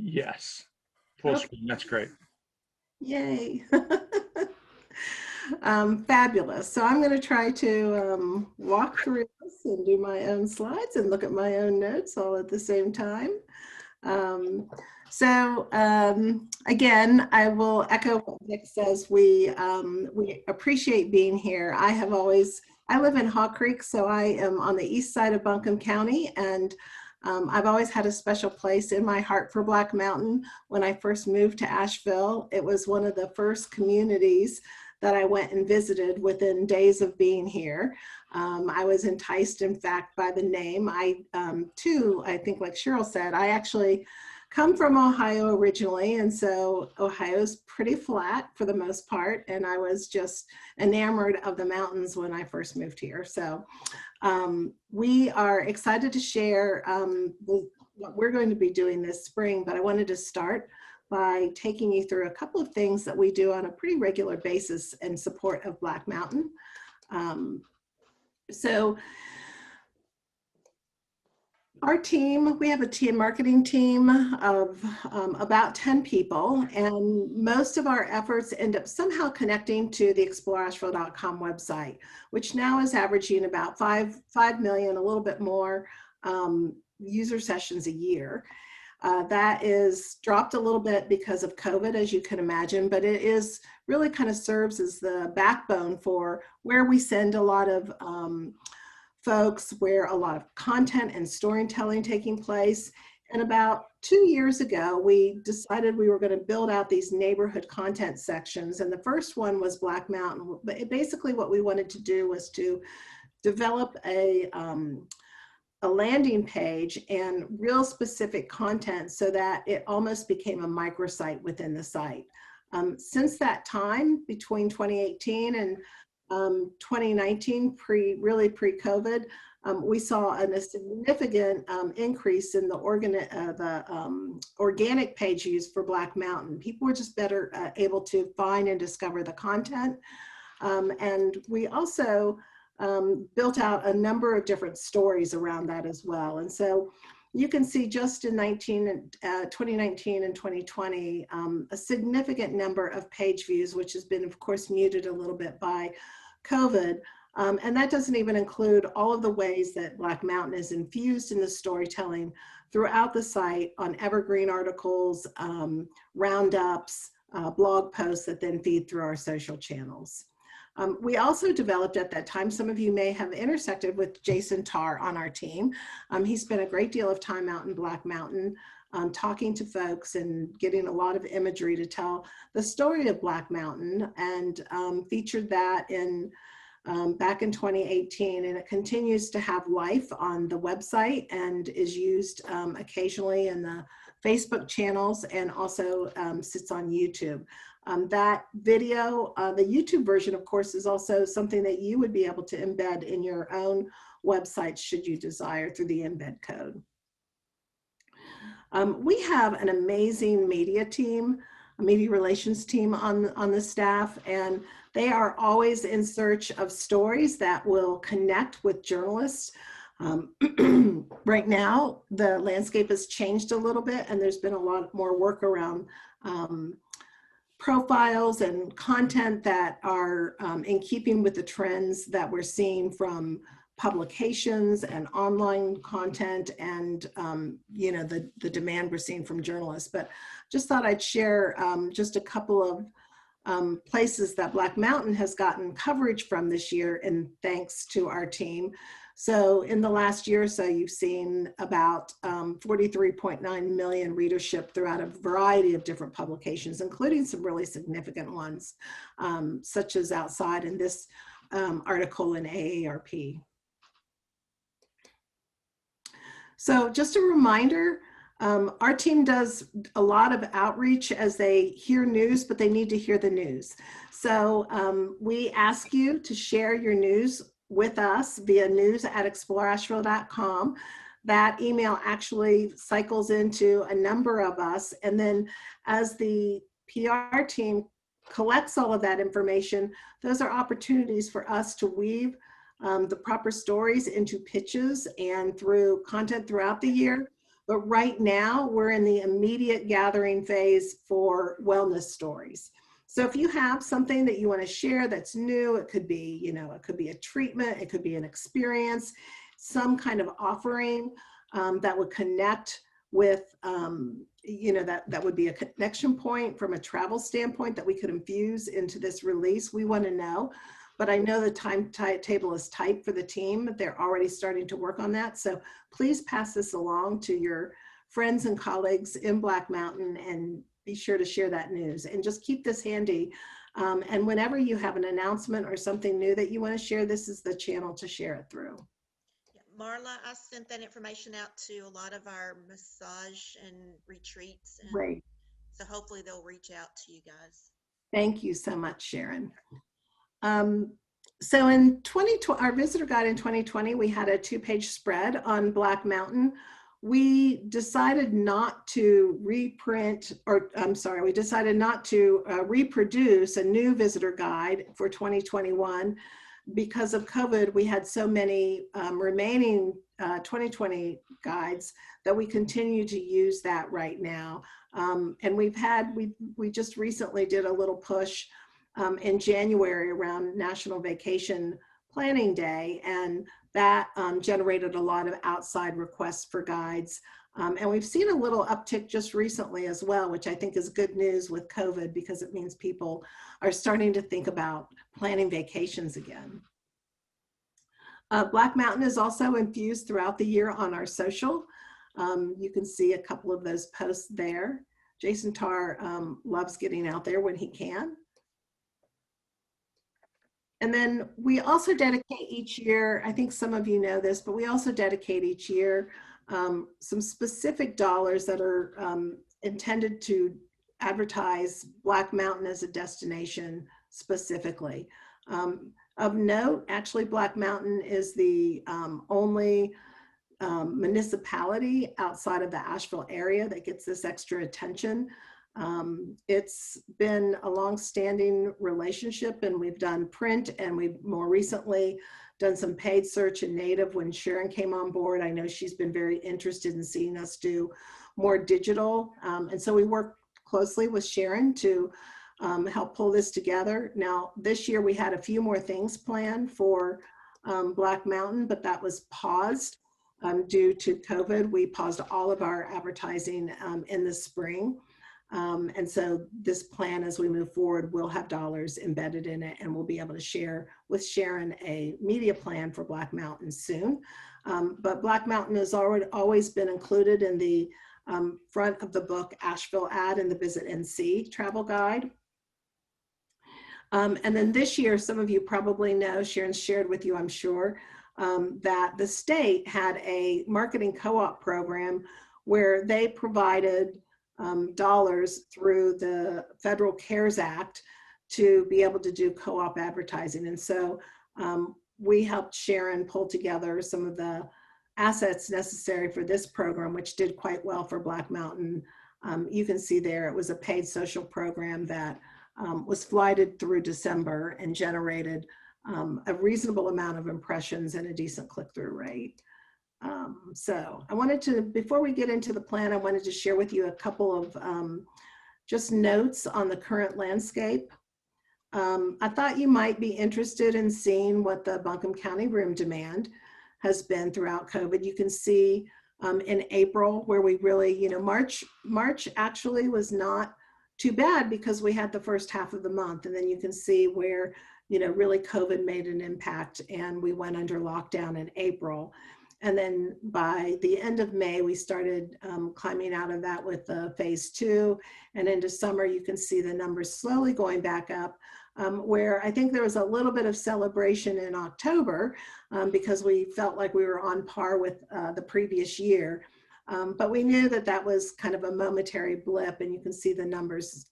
Yes. Full Okay, screen. That's great. yay. Fabulous. So I'm going to try to walk through this and do my own slides and look at my own notes all at the same time. Again, I will echo what Vic says. We appreciate being here. I live in Haw Creek, so I am on the east side of Buncombe County, and I've always had a special place in my heart for Black Mountain. When I first moved to Asheville, it was one of the first communities that I went and visited within days of being here. I was enticed, in fact, by the name. Too, I think like Cheryl said, I actually come from Ohio originally, and so Ohio's pretty flat for the most part, and I was just enamored of the mountains when I first moved here. So we are excited to share what we're going to be doing this spring, but I wanted to start by taking you through a couple of things that we do on a pretty regular basis in support of Black Mountain. Our team, we have a marketing team of about 10 people, and most of our efforts end up somehow connecting to the ExploreAVL.com website, which now is averaging about 5 million, a little bit more user sessions a year. That is dropped a little bit because of COVID, as you can imagine, but it is really kind of serves as the backbone for where we send a lot of folks, where a lot of content and storytelling taking place. And about 2 years ago, we decided we were going to build out these neighborhood content sections. And the first one was Black Mountain. But basically what we wanted to do was to develop a landing page and real specific content so that it almost became a microsite within the site. Since that time, between 2018 and 2019, really pre-COVID, we saw a significant increase in the organic page use for Black Mountain. People were just better able to find and discover the content. And we also built out a number of different stories around that as well. And so you can see just in 2019 and 2020, a significant number of page views, which has been, of course, muted a little bit by COVID. And that doesn't even include all of the ways that Black Mountain is infused in the storytelling throughout the site on evergreen articles, roundups, blog posts that then feed through our social channels. We also developed at that time, some of you may have intersected with Jason Tarr on our team. He spent a great deal of time out in Black Mountain talking to folks and getting a lot of imagery to tell the story of Black Mountain, and featured that in back in 2018, and it continues to have life on the website and is used occasionally in the Facebook channels, and also sits on YouTube. That video, the YouTube version, of course, is also something that you would be able to embed in your own website should you desire through the embed code. We have an amazing media team, a media relations team on the staff, and they are always in search of stories that will connect with journalists. Right now, the landscape has changed a little bit, and there's been a lot more work around profiles and content that are in keeping with the trends that we're seeing from publications and online content, and you know, the demand we're seeing from journalists. But just thought I'd share just a couple of places that Black Mountain has gotten coverage from this year, and thanks to our team. So in the last year or so, you've seen about 43.9 million readership throughout a variety of different publications, including some really significant ones, such as Outside and this article in AARP. So just a reminder, our team does a lot of outreach as they hear news, but they need to hear the news. So we ask you to share your news with us via news@exploreasheville.com. That email actually cycles into a number of us, and then as the PR team collects all of that information, those are opportunities for us to weave the proper stories into pitches and through content throughout the year But right now we're in the immediate gathering phase for wellness stories. So if you have something that you want to share that's new, it could be, it could be a treatment, it could be an experience, some kind of offering that would connect with, that would be a connection point from a travel standpoint that we could infuse into this release. We want to know. But I know the timetable is tight for the team. They're already starting to work on that. So please pass this along to your friends and colleagues in Black Mountain and be sure to share that news and just keep this handy. And whenever you have an announcement or something new that you want to share, this is the channel to share it through. Marla, I sent that information out to a lot of our massage and retreats. And Great. so hopefully they'll reach out to you guys. Thank you so much, Sharon. So in 2020, our visitor guide in 2020, we had a 2-page spread on Black Mountain. We decided not to reprint, or I'm sorry, we decided not to reproduce a new visitor guide for 2021. Because of COVID, we had so many remaining 2020 guides that we continue to use that right now. And we just recently did a little push in January around National Vacation Planning Day, and that generated a lot of outside requests for guides. And we've seen a little uptick just recently as well, which I think is good news with COVID because it means people are starting to think about planning vacations again. Black Mountain is also infused throughout the year on our social. You can see a couple of those posts there. Jason Tarr loves getting out there when he can. And then we also dedicate each year, I think some of you know this, but we also dedicate each year some specific dollars that are intended to advertise Black Mountain as a destination specifically. Of note, actually, Black Mountain is the only municipality outside of the Asheville area that gets this extra attention. It's been a long-standing relationship, and we've done print, and we've more recently done some paid search in native. When Sharon came on board, I know she's been very interested in seeing us do more digital. And so we work closely with Sharon to help pull this together. Now, this year we had a few more things planned for Black Mountain, but that was paused due to COVID. We paused all of our advertising in the spring. And so this plan, as we move forward, will have dollars embedded in it, and we'll be able to share with Sharon a media plan for Black Mountain soon. But Black Mountain has always been included in the front of the book Asheville ad in the Visit NC travel guide. And then this year, some of you probably know, Sharon shared with you, I'm sure, that the state had a marketing co-op program where they provided dollars through the Federal CARES Act to be able to do co-op advertising. And so we helped Sharon pull together some of the assets necessary for this program, which did quite well for Black Mountain. You can see there, it was a paid social program that was flighted through December and generated a reasonable amount of impressions and a decent click-through rate. So I wanted to, before we get into the plan, I wanted to share with you a couple of just notes on the current landscape. I thought you might be interested in seeing what the Buncombe County room demand has been throughout COVID. You can see in April where we really, March actually was not too bad because we had the first half of the month, and then you can see where, really COVID made an impact and we went under lockdown in April. And then by the end of May, we started climbing out of that with phase 2. And into summer, you can see the numbers slowly going back up, where I think there was a little bit of celebration in October because we felt like we were on par with the previous year. But we knew that that was kind of a momentary blip, and you can see the numbers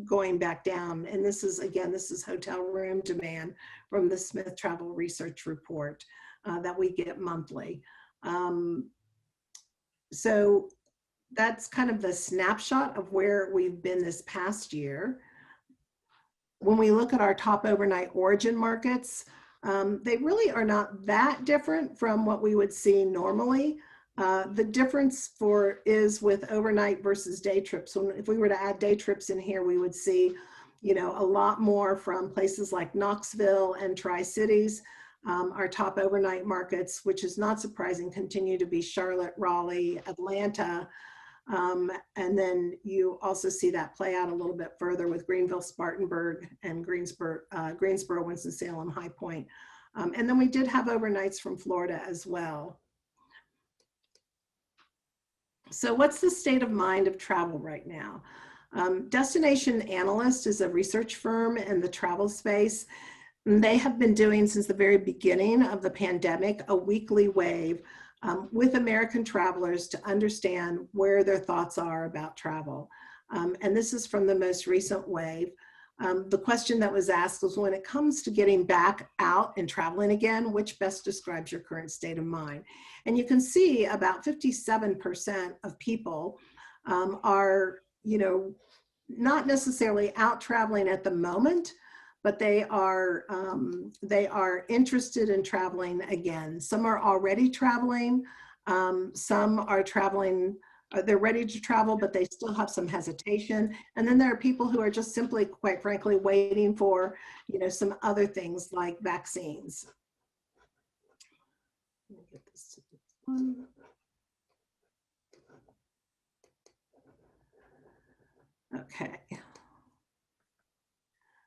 going back down. And this is, again, this is hotel room demand from the Smith Travel Research Report that we get monthly. So that's kind of the snapshot of where we've been this past year. When we look at our top overnight origin markets, they really are not that different from what we would see normally. The difference is with overnight versus day trips. So if we were to add day trips in here, we would see, you know, a lot more from places like Knoxville and Tri-Cities. Our top overnight markets, which is not surprising, continue to be Charlotte, Raleigh, Atlanta. And then you also see that play out a little bit further with Greenville, Spartanburg, and Greensboro, Winston-Salem, High Point. And then we did have overnights from Florida as well. So what's the state of mind of travel right now? Destination Analyst is a research firm in the travel space. And they have been doing since the very beginning of the pandemic a weekly wave with American travelers to understand where their thoughts are about travel. And this is from the most recent wave. The question that was asked was, when it comes to getting back out and traveling again, which best describes your current state of mind? And you can see about 57% of people are, you know, not necessarily out traveling at the moment, but they are interested in traveling again. Some are already traveling. Some are traveling, they're ready to travel, but they still have some hesitation. And then there are people who are just simply, quite frankly, waiting for, you know, some other things like vaccines. Let me get this to this one. Okay.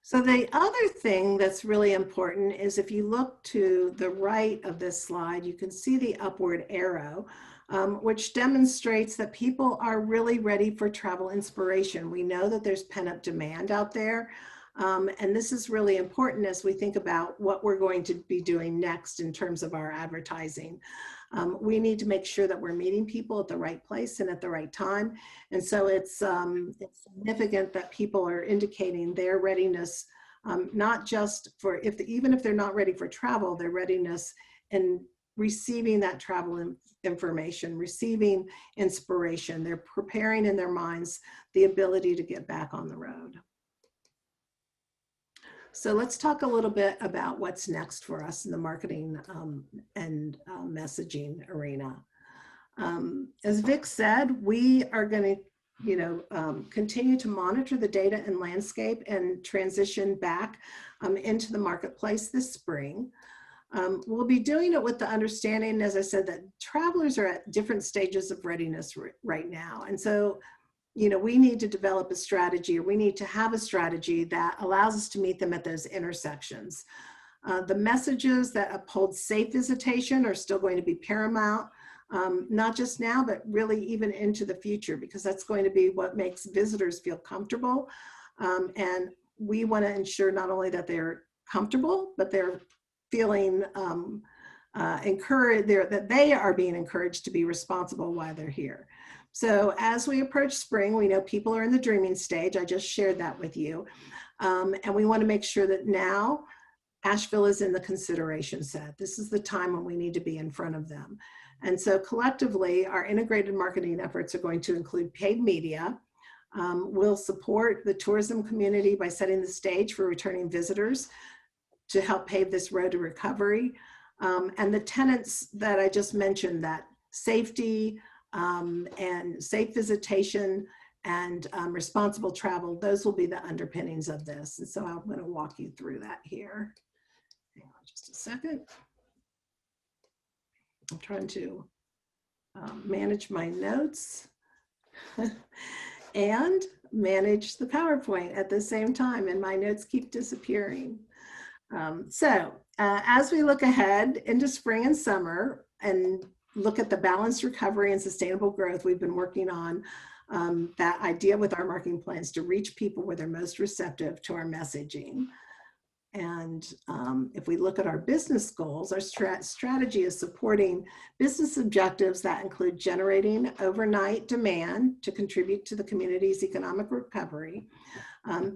So the other thing that's really important is if you look to the right of this slide, you can see the upward arrow, which demonstrates that people are really ready for travel inspiration. We know that there's pent-up demand out there. And this is really important as we think about what we're going to be doing next in terms of our advertising. We need to make sure that we're meeting people at the right place and at the right time. And so it's significant that people are indicating their readiness, not just for, even if they're not ready for travel, their readiness in receiving that travel information, receiving inspiration. They're preparing in their minds the ability to get back on the road. So let's talk a little bit about what's next for us in the marketing and messaging arena. As Vic said, we are going to, continue to monitor the data and landscape and transition back into the marketplace this spring. We'll be doing it with the understanding, as I said, that travelers are at different stages of readiness right now. And so, you know, we need to develop a strategy, or we need to have a strategy that allows us to meet them at those intersections. The messages that uphold safe visitation are still going to be paramount, not just now, but really even into the future, because that's going to be what makes visitors feel comfortable. And we want to ensure not only that they're comfortable, but they're feeling encouraged, that they are being encouraged to be responsible while they're here. So as we approach spring, we know people are in the dreaming stage. I just shared that with you. And we want to make sure that now Asheville is in the consideration set. This is the time when we need to be in front of them. And so collectively, our integrated marketing efforts are going to include paid media. We'll support the tourism community by setting the stage for returning visitors to help pave this road to recovery. And the tenets that I just mentioned, that safety, and safe visitation and responsible travel, those will be the underpinnings of this. And so I'm going to walk you through that here. Hang on just a second. I'm trying to manage my notes and manage the PowerPoint at the same time, and my notes keep disappearing. As we look ahead into spring and summer and look at the balanced recovery and sustainable growth, we've been working on that idea with our marketing plans to reach people where they're most receptive to our messaging. And if we look at our business goals, our strategy is supporting business objectives that include generating overnight demand to contribute to the community's economic recovery,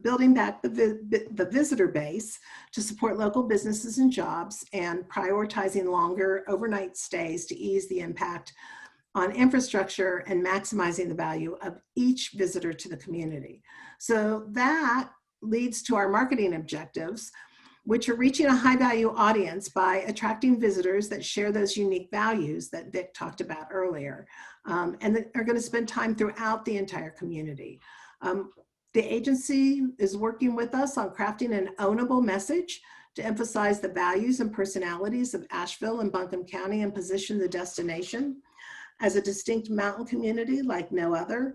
building back the visitor base to support local businesses and jobs, and prioritizing longer overnight stays to ease the impact on infrastructure and maximizing the value of each visitor to the community. So that leads to our marketing objectives. which are reaching a high value audience by attracting visitors that share those unique values that Vic talked about earlier, and that are going to spend time throughout the entire community. The agency is working with us on crafting an ownable message to emphasize the values and personalities of Asheville and Buncombe County and position the destination as a distinct mountain community like no other.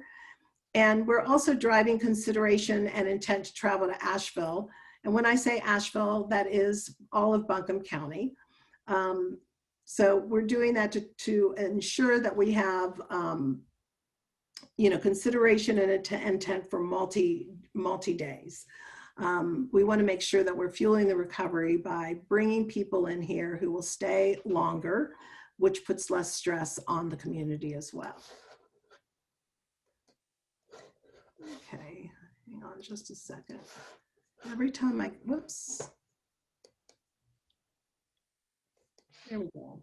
And we're also driving consideration and intent to travel to Asheville. And when I say Asheville, that is all of Buncombe County. So we're doing that to ensure that we have consideration and intent for multi days. We want to make sure that we're fueling the recovery by bringing people in here who will stay longer, which puts less stress on the community as well. Okay, hang on just a second. Every time whoops. There we go.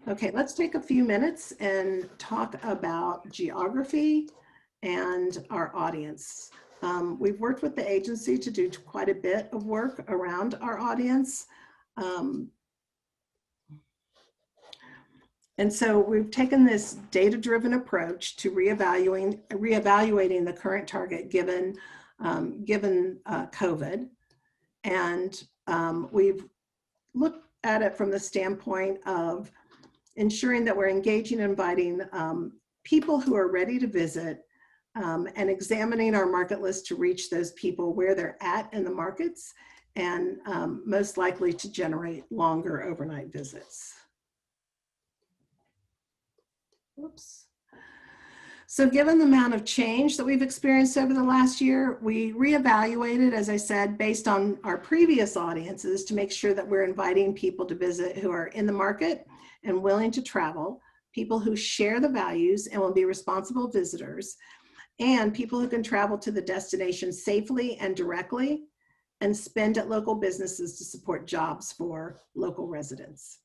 Okay, let's take a few minutes and talk about geography and our audience. We've worked with the agency to do quite a bit of work around our audience. And so we've taken this data-driven approach to reevaluating the current target given COVID. And we've looked at it from the standpoint of ensuring that we're engaging and inviting people who are ready to visit, and examining our market list to reach those people where they're at in the markets and most likely to generate longer overnight visits. Oops. So given the amount of change that we've experienced over the last year, we reevaluated, as I said, based on our previous audiences to make sure that we're inviting people to visit who are in the market and willing to travel, people who share the values and will be responsible visitors, and people who can travel to the destination safely and directly and spend at local businesses to support jobs for local residents.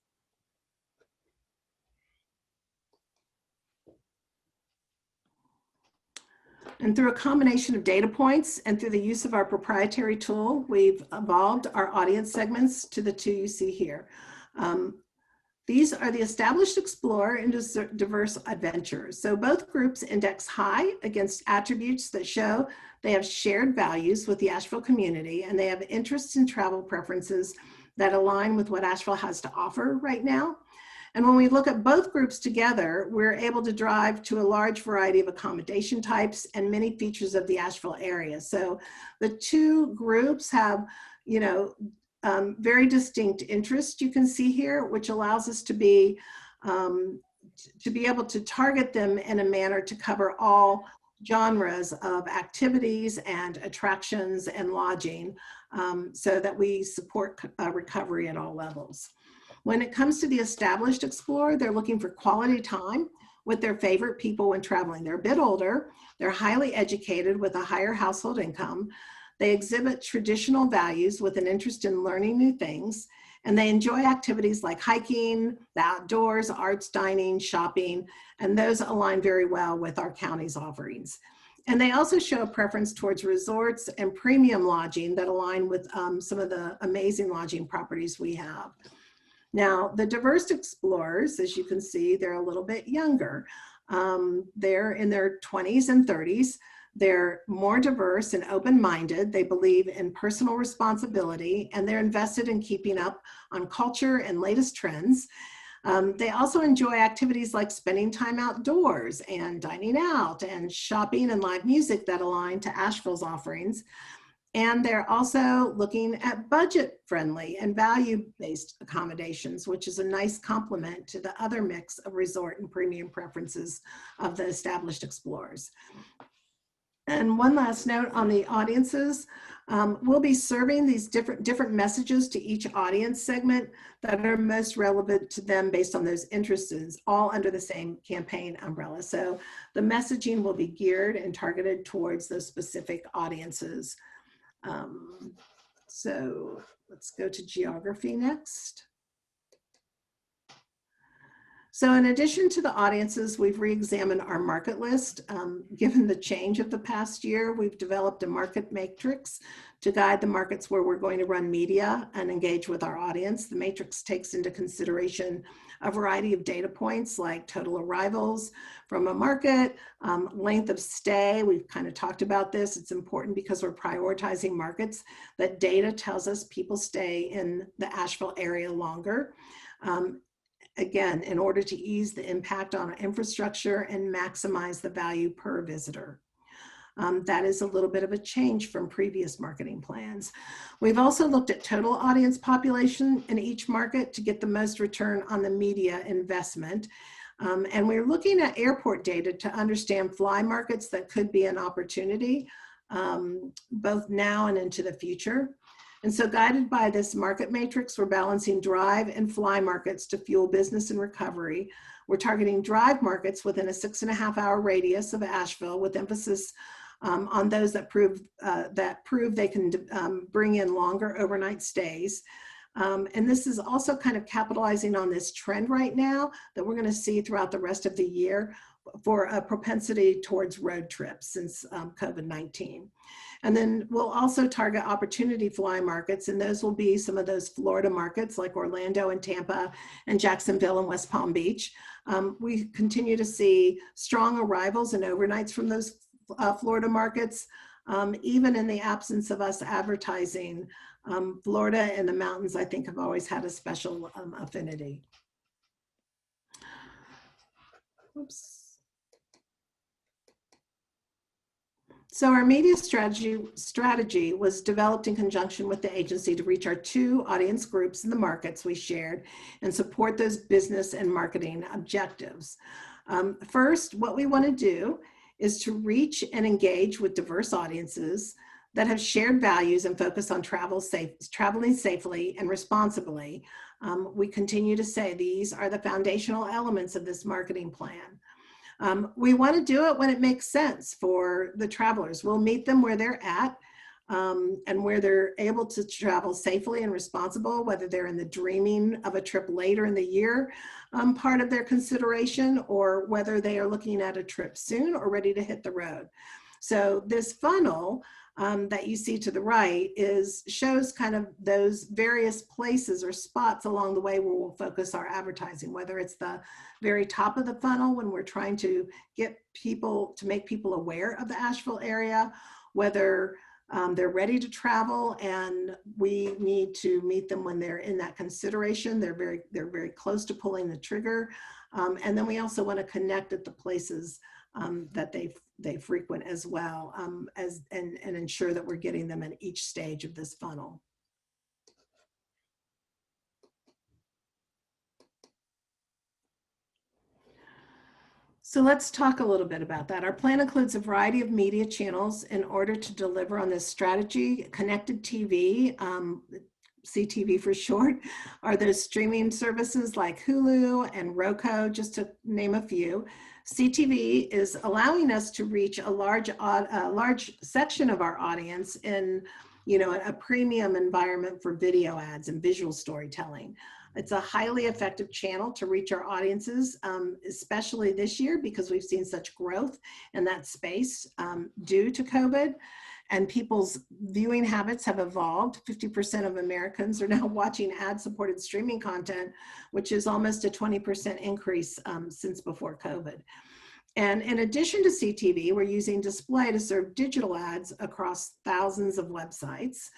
And through a combination of data points and through the use of our proprietary tool, we've evolved our audience segments to the two you see here. These are the established explorer and diverse adventurers. So both groups index high against attributes that show they have shared values with the Asheville community and they have interests and travel preferences that align with what Asheville has to offer right now. And when we look at both groups together, we're able to drive to a large variety of accommodation types and many features of the Asheville area. So the two groups have, very distinct interests you can see here, which allows us to be able to target them in a manner to cover all genres of activities and attractions and lodging, so that we support recovery at all levels. When it comes to the established explorer, they're looking for quality time with their favorite people when traveling. They're a bit older, they're highly educated with a higher household income, they exhibit traditional values with an interest in learning new things, and they enjoy activities like hiking, the outdoors, arts, dining, shopping, and those align very well with our county's offerings. And they also show a preference towards resorts and premium lodging that align with some of the amazing lodging properties we have. Now, the diverse explorers, as you can see, they're a little bit younger. They're in their 20s and 30s. They're more diverse and open-minded. They believe in personal responsibility, and they're invested in keeping up on culture and latest trends. They also enjoy activities like spending time outdoors and dining out and shopping and live music that align to Asheville's offerings. And they're also looking at budget-friendly and value-based accommodations, which is a nice complement to the other mix of resort and premium preferences of the established explorers. And one last note on the audiences, we'll be serving these different messages to each audience segment that are most relevant to them based on those interests, all under the same campaign umbrella. So the messaging will be geared and targeted towards those specific audiences. So let's go to geography next. So in addition to the audiences, we've re-examined our market list. Given the change of the past year, we've developed a market matrix to guide the markets where we're going to run media and engage with our audience. The matrix takes into consideration a variety of data points like total arrivals from a market, length of stay. We've kind of talked about this. It's important because we're prioritizing markets that data tells us people stay in the Asheville area longer. Again, in order to ease the impact on our infrastructure and maximize the value per visitor. That is a little bit of a change from previous marketing plans. We've also looked at total audience population in each market to get the most return on the media investment. And we're looking at airport data to understand fly markets that could be an opportunity, both now and into the future. And so guided by this market matrix, we're balancing drive and fly markets to fuel business and recovery. We're targeting drive markets within a 6.5-hour radius of Asheville with emphasis on those that prove they can bring in longer overnight stays. And this is also kind of capitalizing on this trend right now that we're going to see throughout the rest of the year for a propensity towards road trips since COVID-19. And then we'll also target opportunity fly markets, and those will be some of those Florida markets like Orlando and Tampa and Jacksonville and West Palm Beach. We continue to see strong arrivals and overnights from those Florida markets, even in the absence of us advertising. Florida and the mountains, I think, have always had a special affinity. Oops. So our media strategy was developed in conjunction with the agency to reach our 2 audience groups in the markets we shared and support those business and marketing objectives. First, what we want to do is to reach and engage with diverse audiences that have shared values and focus on traveling safely and responsibly. We continue to say these are the foundational elements of this marketing plan. We want to do it when it makes sense for the travelers. We'll meet them where they're at and where they're able to travel safely and responsible, whether they're in the dreaming of a trip later in the year part of their consideration, or whether they are looking at a trip soon or ready to hit the road. So this funnel that you see to the right shows kind of those various places or spots along the way where we'll focus our advertising, whether it's the very top of the funnel when we're trying to get people to make people aware of the Asheville area, whether they're ready to travel and we need to meet them when they're in that consideration. They're very close to pulling the trigger. And then we also want to connect at the places that they frequent as well, and ensure that we're getting them at each stage of this funnel. So let's talk a little bit about that. Our plan includes a variety of media channels in order to deliver on this strategy. Connected TV, CTV for short, are those streaming services like Hulu and Roku, just to name a few. CTV is allowing us to reach a large section of our audience in, a premium environment for video ads and visual storytelling. It's a highly effective channel to reach our audiences, especially this year because we've seen such growth in that space due to COVID. And people's viewing habits have evolved. 50% of Americans are now watching ad-supported streaming content, which is almost a 20% increase since before COVID. And in addition to CTV, we're using display to serve digital ads across thousands of websites.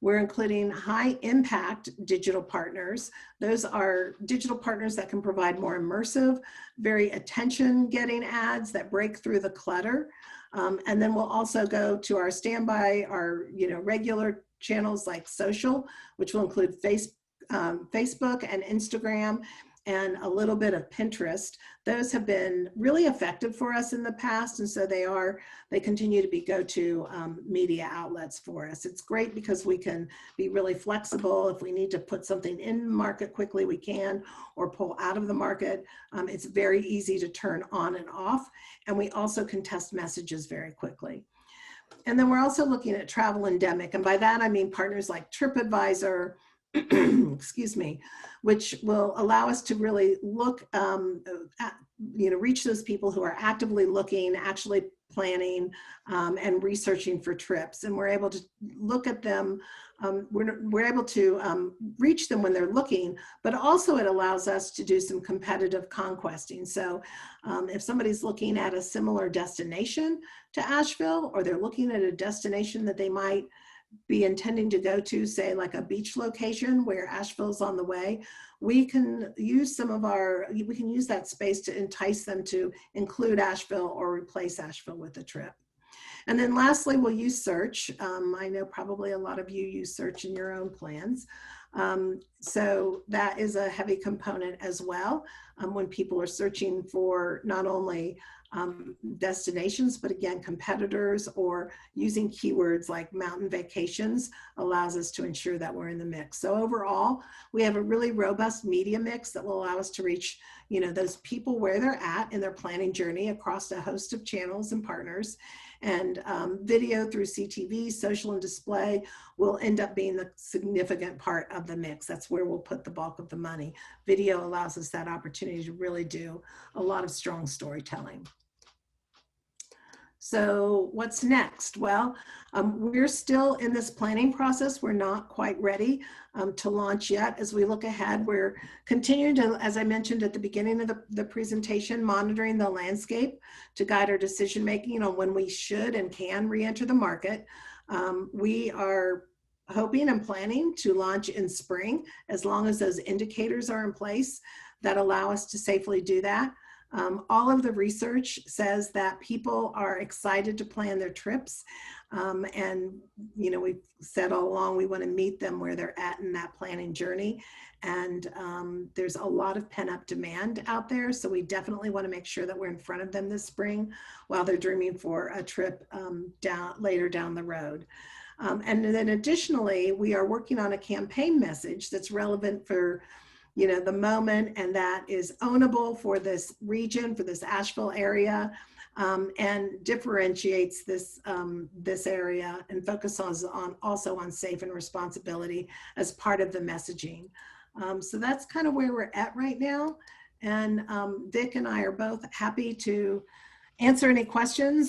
We're including high impact digital partners. Those are digital partners that can provide more immersive, very attention getting ads that break through the clutter. And then we'll also go to our standby, our regular channels like social, which will include Facebook and Instagram, and a little bit of Pinterest. Those have been really effective for us in the past, and so they continue to be go-to media outlets for us. It's great because we can be really flexible. If we need to put something in the market quickly, we can, or pull out of the market. It's very easy to turn on and off, and we also can test messages very quickly. And then we're also looking at travel endemic, and by that I mean partners like TripAdvisor, excuse me, which will allow us to really look at, reach those people who are actively looking, actually planning, and researching for trips. And we're able to look at them. We're able to reach them when they're looking, but also it allows us to do some competitive conquesting. So if somebody's looking at a similar destination to Asheville, or they're looking at a destination that they might be intending to go to, say like a beach location where Asheville's on the way, we can use that space to entice them to include Asheville or replace Asheville with a trip. And then lastly, we'll use search. I know probably a lot of you use search in your own plans. So that is a heavy component as well. When people are searching for not only destinations, but again, competitors, or using keywords like mountain vacations allows us to ensure that we're in the mix. So overall, we have a really robust media mix that will allow us to reach, those people where they're at in their planning journey across a host of channels and partners. And video through CTV, social and display will end up being the significant part of the mix. That's where we'll put the bulk of the money. Video allows us that opportunity to really do a lot of strong storytelling. So what's next? Well, we're still in this planning process. We're not quite ready to launch yet. As we look ahead, we're continuing to, as I mentioned at the beginning of the presentation, monitoring the landscape to guide our decision-making on when we should and can re-enter the market. We are hoping and planning to launch in spring, as long as those indicators are in place that allow us to safely do that. All of the research says that people are excited to plan their trips. And, we've said all along, we want to meet them where they're at in that planning journey. And there's a lot of pent-up demand out there. So we definitely want to make sure that we're in front of them this spring while they're dreaming for a trip later down the road. And then additionally, we are working on a campaign message that's relevant for the moment, and that is ownable for this region, for this Asheville area, and differentiates this area and focuses also on safe and responsibility as part of the messaging. So that's kind of where we're at right now. And Vic and I are both happy to answer any questions